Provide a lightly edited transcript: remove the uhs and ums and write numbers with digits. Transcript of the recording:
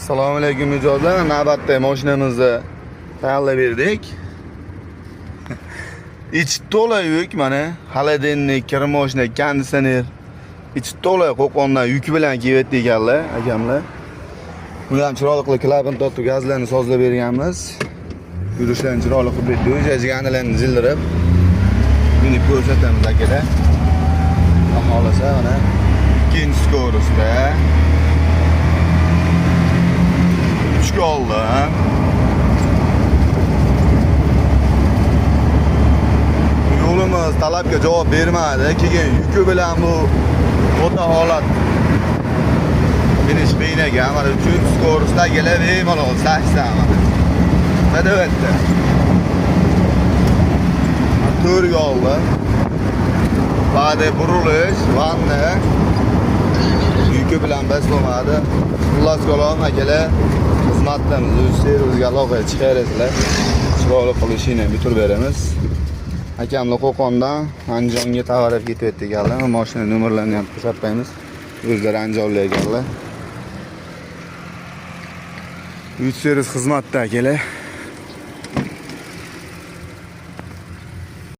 Assalomu alaykum mijozlar. Navbatda mashinamizni tayyorlab berdik. İç to'la yuk mana. Xolodilnik, kirmoshina, konditsioner. İç to'la qo'qondan yuk bilan kelib ekanlar, akamlar. Bu ham chiroyli klapin tortib gazlarni sozlab berganmiz. Yurishlarni chiroyli qilib berdik. O'jaganlarni jildirib. Buni ko'rsatamiz akalar. Xohlasa mana ikkinchi skorosta. Oldu ha. Yo'limiz talabga javob bermadi. Keyin yuki bilan bu o'ta holat minish beynaga mana 3 skorusda kelib bemalol 80 mana. Nadavatda. To'rga oldi. Ba'da burilish, vanna yuki bilan baslomadi. Xullas kalom akalar. Xizmatlarimiz o'zingizga aloqaga chiqarasizlar. Chiroyli qilishini bitirib beramiz. Akamlar Qo'qondan Andijonga tovarib ketyapti ekanlar. Mashina nomerlarini ham ko'rsatmaymiz. O'zlari Andijonlik ekanlar. 3 series xizmatda akalar.